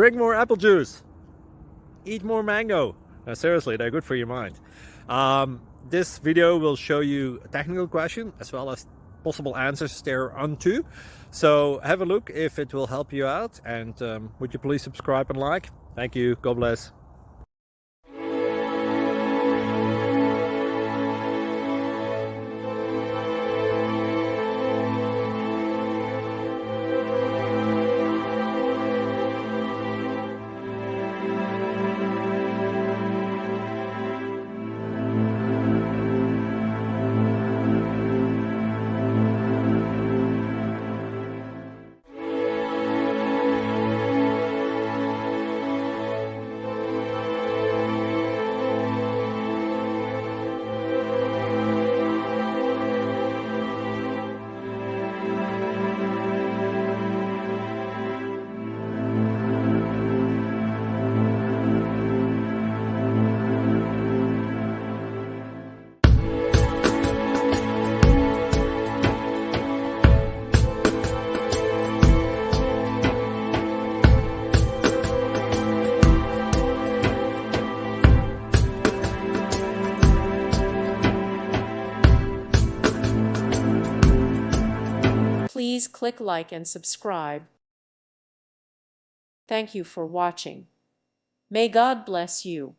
Drink more apple juice. Eat more mango. No, seriously, they're good for your mind. This video will show you a technical question as well as possible answers thereunto. So have a look if it will help you out, and would you please subscribe and like? Thank you. God bless. Please click like and subscribe. Thank you for watching. May God bless you.